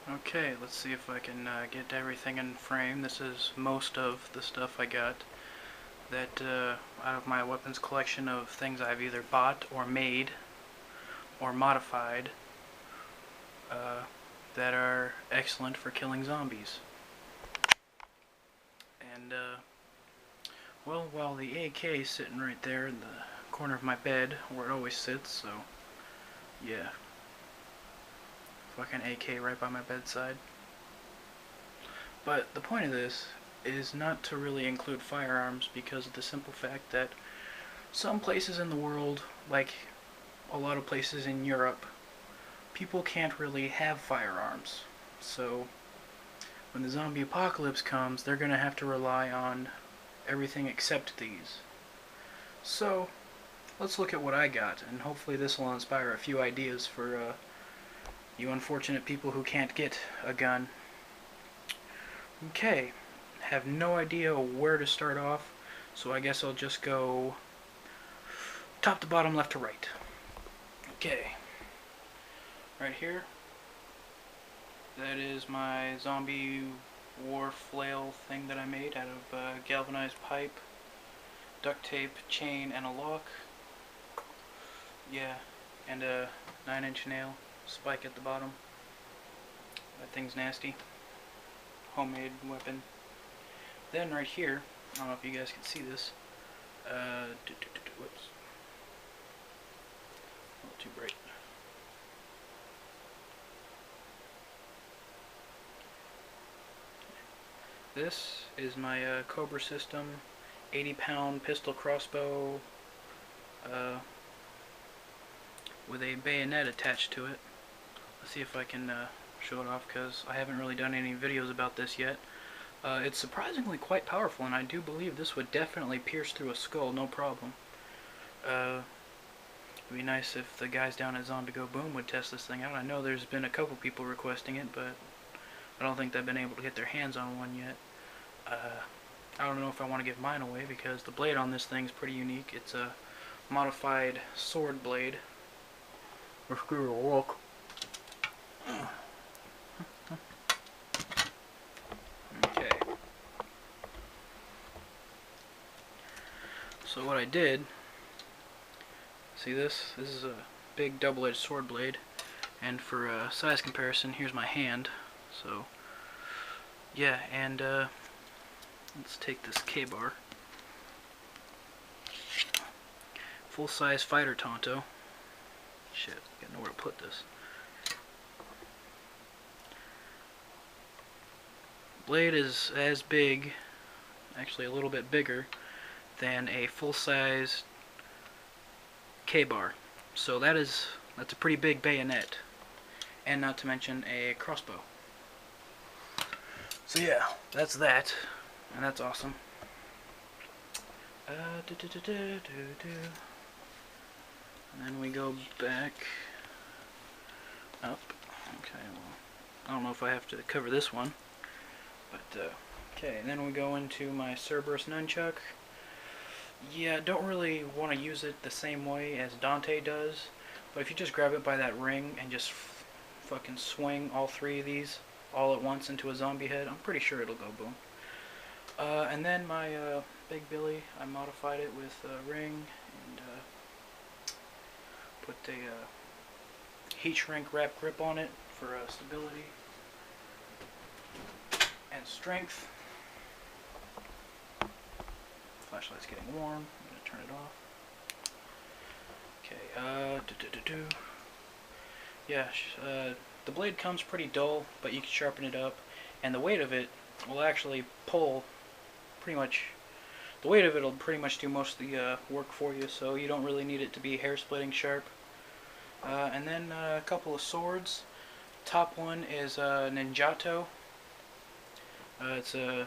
Okay, let's see if I can get everything in frame. This is most of the stuff I got that out of my weapons collection of things I've either bought or made or modified that are excellent for killing zombies. And well, while the AK is sitting right there in the corner of my bed where it always sits, so yeah, fucking AK right by my bedside. But the point of this is not to really include firearms because of the simple fact that some places in the world, like a lot of places in Europe, people can't really have firearms. So when the zombie apocalypse comes, they're going to have to rely on everything except these. So let's look at what I got, and hopefully this will inspire a few ideas for you unfortunate people who can't get a gun. Okay, have no idea where to start off, so I guess I'll just go top to bottom, left to right. Okay, right here, that is my zombie war flail thing that I made out of galvanized pipe, duct tape, chain, and a lock. Yeah, and a 9-inch nail spike at the bottom. That thing's nasty. Homemade weapon. Then right here, I don't know if you guys can see this. Whoops. A little too bright. This is my Cobra System 80-pound pistol crossbow with a bayonet attached to it. Let's see if I can show it off because I haven't really done any videos about this yet. It's surprisingly quite powerful, and I do believe this would definitely pierce through a skull, no problem. It'd be nice if the guys down at Zombie Go Boom would test this thing out. I know there's been a couple people requesting it, but I don't think they've been able to get their hands on one yet. I don't know if I want to give mine away because the blade on this thing's pretty unique. It's a modified sword blade. Let's give it a look. Okay. So what I did, see this? This is a big double-edged sword blade, and for size comparison, here's my hand. So yeah, and let's take this K-bar. Full-size fighter Tonto. Shit, I gotta know where to put this. Blade is as big, actually a little bit bigger, than a full-size K-bar. So that's a pretty big bayonet, and not to mention a crossbow. So yeah, that's that, and that's awesome. And then we go back up. Okay, well, I don't know if I have to cover this one, but okay. And then we go into my Cerberus nunchuck. Yeah, don't really want to use it the same way as Dante does, but if you just grab it by that ring and just fucking swing all three of these all at once into a zombie head, I'm pretty sure it'll go boom. And then my Big Billy, I modified it with a ring and put a heat shrink wrap grip on it for stability and strength. Flashlight's getting warm. I'm gonna turn it off. Okay. Yeah, the blade comes pretty dull, but you can sharpen it up, and the weight of it will actually pull pretty much. The weight of it will pretty much do most of the work for you, so you don't really need it to be hair-splitting sharp. And then a couple of swords. Top one is Ninjato. It's a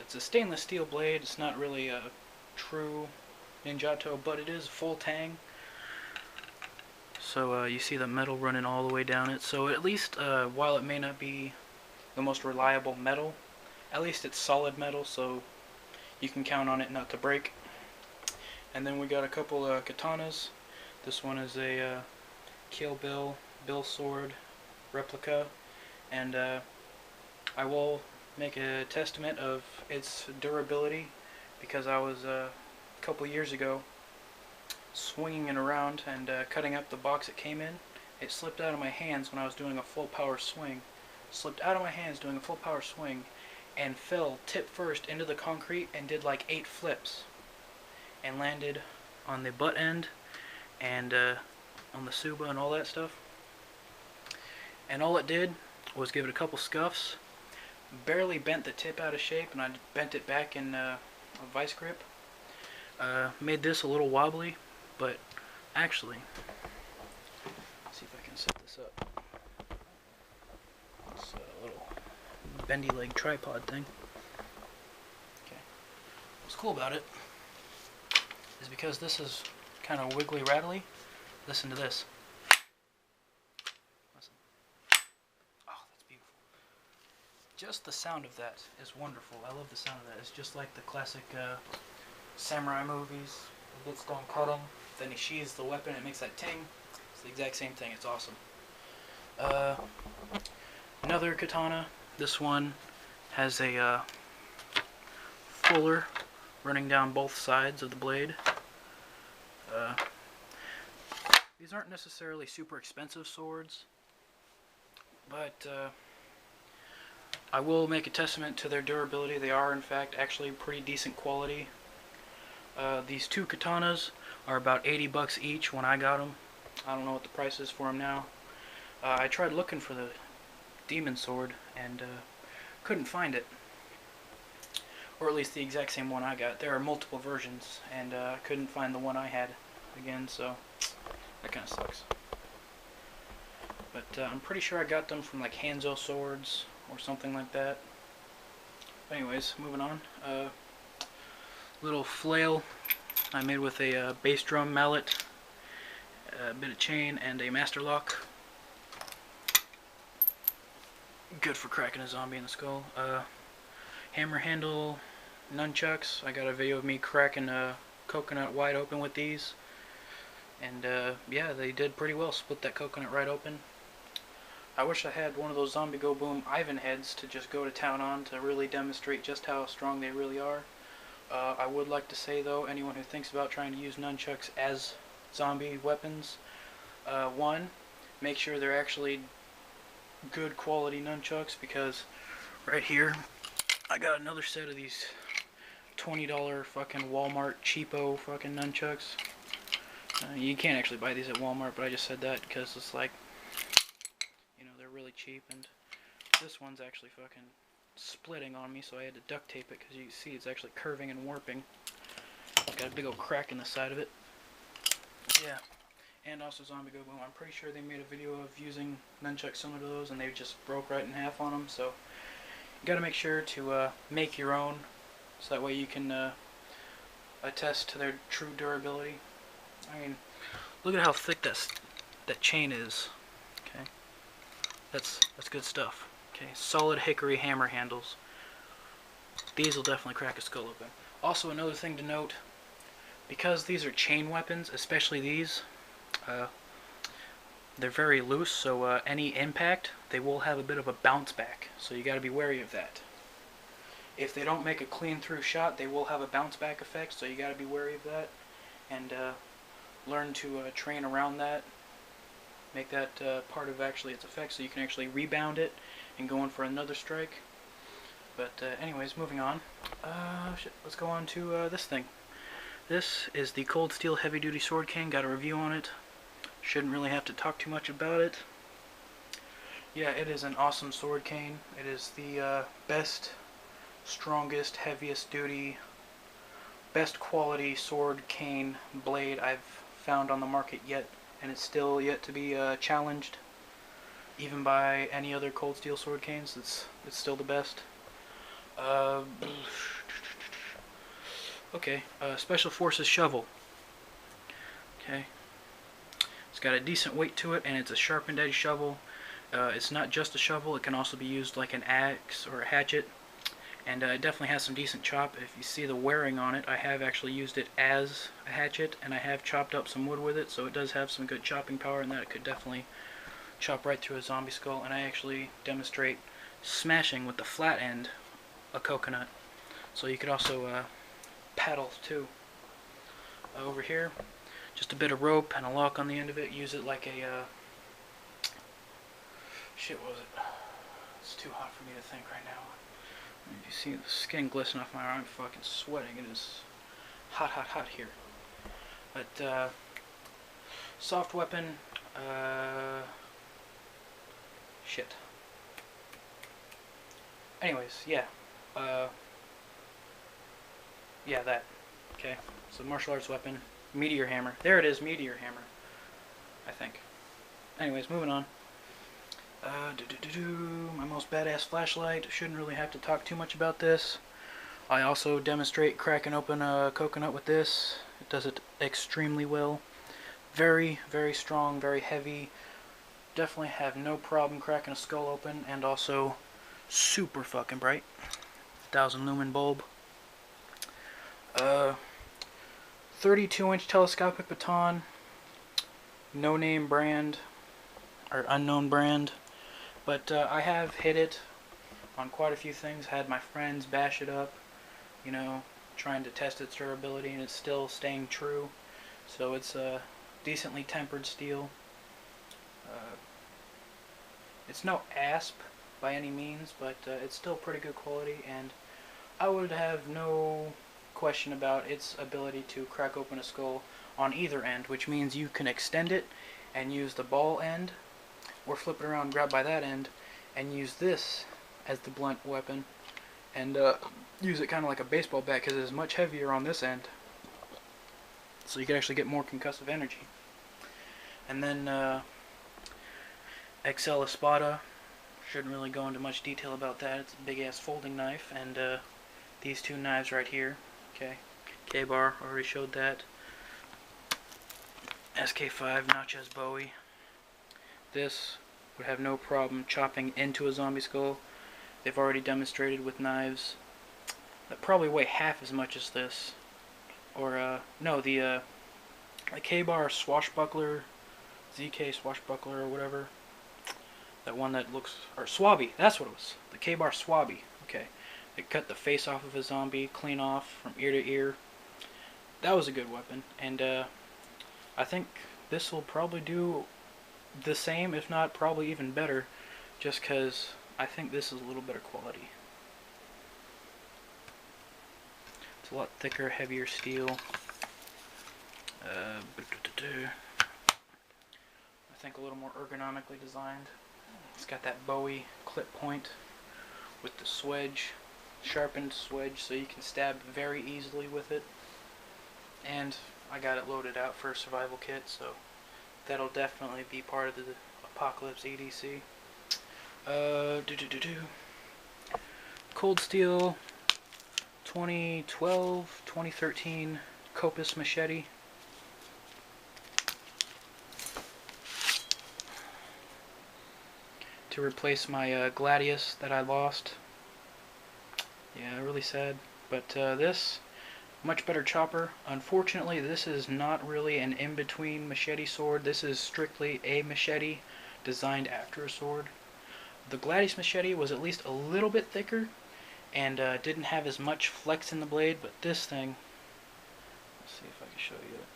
stainless steel blade. It's not really a true Ninjato, but it is full tang. So you see the metal running all the way down it. So at least while it may not be the most reliable metal, at least it's solid metal, so you can count on it not to break. And then we got a couple katanas. This one is a Kill Bill sword replica, and I will make a testament of its durability, because I was a couple years ago swinging it around and cutting up the box it came in. It slipped out of my hands when I was doing a full power swing. Slipped out of my hands doing a full power swing and fell tip first into the concrete and did like 8 flips and landed on the butt end and on the suba and all that stuff. And all it did was give it a couple scuffs, barely bent the tip out of shape, and I bent it back in a vice grip. Made this a little wobbly, but actually, let's see if I can set this up. It's a little bendy leg tripod thing. Okay. What's cool about it is because this is kind of wiggly rattly. Listen to this. Listen. Oh, that's beautiful. Just the sound of that is wonderful. I love the sound of that. It's just like the classic samurai movies. He gets done cutting, then he sheathes the weapon, it makes that ting. It's the exact same thing. It's awesome. Another katana. This one has a fuller running down both sides of the blade. These aren't necessarily super expensive swords, but I will make a testament to their durability. They are, in fact, actually pretty decent quality. These two katanas are about 80 bucks each when I got them. I don't know what the price is for them now. I tried looking for the demon sword and couldn't find it, or at least the exact same one I got. There are multiple versions, and I couldn't find the one I had again, so that kind of sucks. But I'm pretty sure I got them from like Hanzo Swords or something like that. Anyways, moving on. Little flail I made with a bass drum mallet, a bit of chain, and a master lock. Good for cracking a zombie in the skull. Hammer handle nunchucks. I got a video of me cracking a coconut wide open with these. And yeah, they did pretty well. Split that coconut right open. I wish I had one of those Zombie Go Boom Ivan heads to just go to town on to really demonstrate just how strong they really are. I would like to say, though, anyone who thinks about trying to use nunchucks as zombie weapons, one, make sure they're actually good quality nunchucks, because right here I got another set of these $20 fucking Walmart cheapo fucking nunchucks. You can't actually buy these at Walmart, but I just said that because it's like, you know, they're really cheap, and this one's actually fucking splitting on me, so I had to duct tape it because you see it's actually curving and warping. It's got a big old crack in the side of it. Yeah. And also Zombie Go Boom. I'm pretty sure they made a video of using nunchucks similar to those, and they just broke right in half on them, so you gotta make sure to make your own, so that way you can attest to their true durability. I mean, look at how thick that chain is. Okay, that's good stuff. Okay, solid hickory hammer handles. These will definitely crack a skull open. Also, another thing to note, because these are chain weapons, especially these, they're very loose, so any impact, they will have a bit of a bounce back, so you got to be wary of that. If they don't make a clean through shot, they will have a bounce back effect, so you got to be wary of that, and learn to train around that. Make that part of actually its effect, so you can actually rebound it and go in for another strike. But anyways, moving on. Let's go on to this thing. This is the Cold Steel Heavy Duty Sword Cane. Got a review on it. Shouldn't really have to talk too much about it. Yeah, it is an awesome sword cane. It is the best, strongest, heaviest duty, best quality sword cane blade I've found on the market yet, and it's still yet to be challenged even by any other Cold Steel sword canes. It's still the best. Okay, Special Forces shovel. Okay, it's got a decent weight to it, and it's a sharpened edge shovel. It's not just a shovel, it can also be used like an axe or a hatchet, and it definitely has some decent chop. If you see the wearing on it, I have actually used it as a hatchet, and I have chopped up some wood with it, so it does have some good chopping power, and that it could definitely chop right through a zombie skull, and I actually demonstrate smashing with the flat end a coconut. So you could also paddle too. Over here, just a bit of rope and a lock on the end of it. Use it like a shit. What was it? It's too hot for me to think right now. You see the skin glisten off my arm. I'm fucking sweating. It is hot, hot, hot here. But soft weapon. Shit. Anyways, yeah. Yeah, that. Okay. So martial arts weapon. Meteor hammer. There it is, meteor hammer. I think. Anyways, moving on. My most badass flashlight. Shouldn't really have to talk too much about this. I also demonstrate cracking open a coconut with this. It does it extremely well. Very, very strong, very heavy. Definitely have no problem cracking a skull open, and also super fucking bright. 1000 lumen bulb. 32-inch telescopic baton. No name brand, or unknown brand. But I have hit it on quite a few things. Had my friends bash it up, you know, trying to test its durability, and it's still staying true. So it's a decently tempered steel. It's no ASP by any means, but it's still pretty good quality, and I would have no question about its ability to crack open a skull on either end, which means you can extend it and use the ball end, or flip it around, grab by that end, and use this as the blunt weapon, and use it kind of like a baseball bat, because it is much heavier on this end, so you can actually get more concussive energy. And then XL Espada, shouldn't really go into much detail about that. It's a big ass folding knife, and these two knives right here, okay, K-bar, already showed that. SK5 Natchez Bowie. This would have no problem chopping into a zombie skull. They've already demonstrated with knives that probably weigh half as much as this. Or no, the K-bar Swashbuckler, ZK Swashbuckler or whatever. That one that looks, or Swabby, that's what it was. The K-bar Swabby. Okay, it cut the face off of a zombie clean off from ear to ear. That was a good weapon, and I think this will probably do the same, if not probably even better, just because I think this is a little better quality. It's a lot thicker, heavier steel. I think a little more ergonomically designed. It's got that Bowie clip point with the swedge, sharpened swedge, so you can stab very easily with it. And I got it loaded out for a survival kit, so that'll definitely be part of the Apocalypse EDC. Cold Steel 2012, 2013 Copus machete. To replace my Gladius that I lost. Yeah, really sad. But this, much better chopper. Unfortunately, this is not really an in-between machete sword. This is strictly a machete designed after a sword. The Gladius machete was at least a little bit thicker and didn't have as much flex in the blade, but this thing, let's see if I can show you it.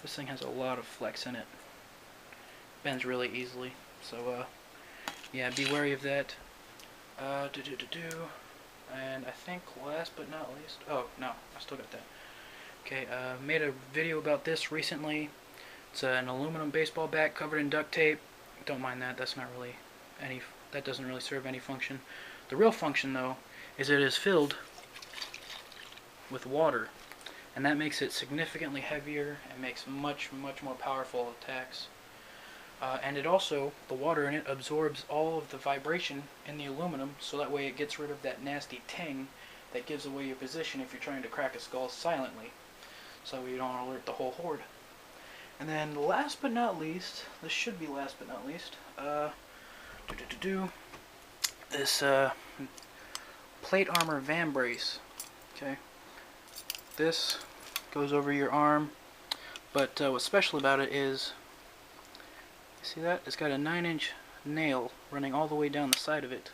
This thing has a lot of flex in it. Bends really easily. So, yeah, be wary of that. And I think last but not least, oh, no, I still got that. Okay, made a video about this recently. It's an aluminum baseball bat covered in duct tape. Don't mind that, that's not really any, that doesn't really serve any function. The real function, though, is it is filled with water. And that makes it significantly heavier and makes much, much more powerful attacks. And it also, the water in it absorbs all of the vibration in the aluminum, so that way it gets rid of that nasty ting that gives away your position if you're trying to crack a skull silently, so you don't alert the whole horde. And then last but not least, this should be last but not least, this plate armor vambrace. Okay, this goes over your arm, but what's special about it is See that? It's got a 9-inch nail running all the way down the side of it.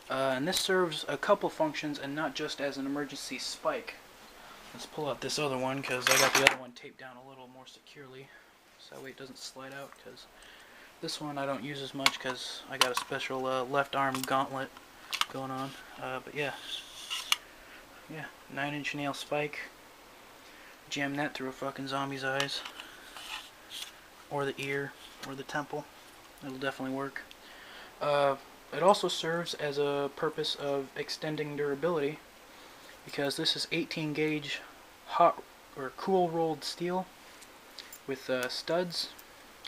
And this serves a couple functions and not just as an emergency spike. Let's pull out this other one because I got the other one taped down a little more securely so that way it doesn't slide out, because this one I don't use as much because I got a special left arm gauntlet going on. But yeah, 9-inch nail spike. Jam that through a fucking zombie's eyes, or the ear, or the temple. It'll definitely work. It also serves as a purpose of extending durability, because this is 18 gauge hot or cool rolled steel with studs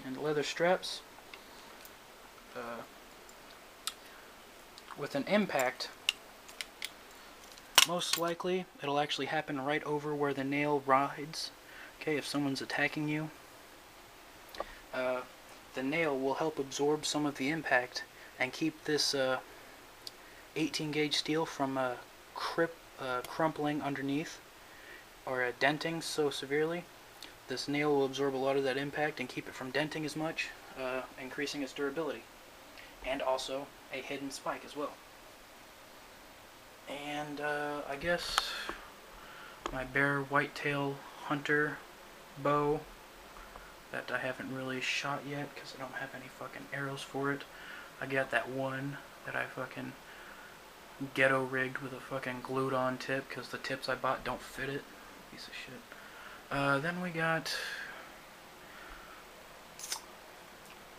and leather straps. With an impact, most likely it'll actually happen right over where the nail rides. Okay, if someone's attacking you, the nail will help absorb some of the impact and keep this 18 gauge steel from crumpling underneath or denting so severely. This nail will absorb a lot of that impact and keep it from denting as much, increasing its durability. And also a hidden spike as well. And I guess my bear whitetail hunter bow that I haven't really shot yet because I don't have any fucking arrows for it. I got that one that I fucking ghetto rigged with a fucking glued on tip because the tips I bought don't fit it. Piece of shit. Then we got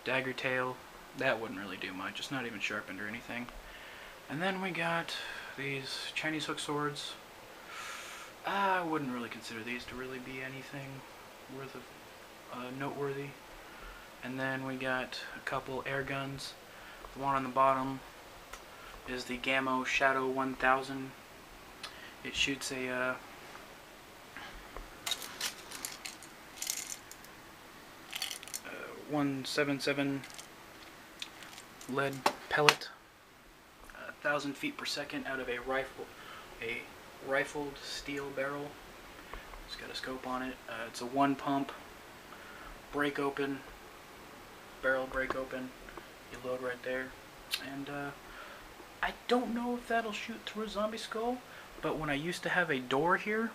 dagger tail. That wouldn't really do much. It's not even sharpened or anything. And then we got these Chinese hook swords. I wouldn't really consider these to really be anything worth of noteworthy. And then we got a couple air guns. The one on the bottom is the Gammo Shadow 1000. It shoots a .177 lead pellet, 1,000 feet per second out of a rifled steel barrel. It's got a scope on it. It's a one pump, break open, barrel break open. You load right there, and I don't know if that'll shoot through a zombie skull, but when I used to have a door here,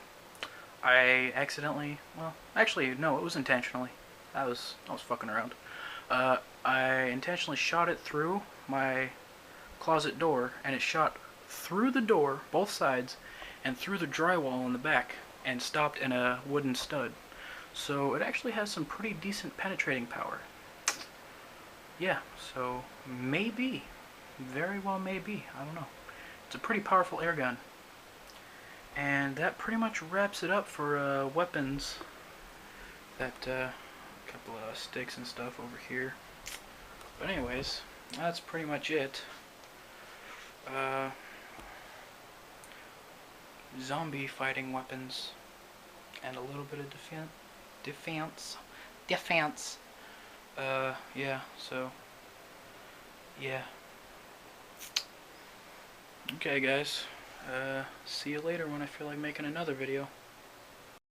I accidentally, well, actually no, it was intentionally. I was fucking around. I intentionally shot it through my closet door, and it shot through the door, both sides, and through the drywall in the back, and stopped in a wooden stud. So it actually has some pretty decent penetrating power. Yeah, so maybe, very well maybe, I don't know. It's a pretty powerful air gun. And that pretty much wraps it up for weapons. That couple of sticks and stuff over here. But anyways, that's pretty much it. Zombie fighting weapons and a little bit of defense. Yeah, so yeah. Okay guys, see you later when I feel like making another video.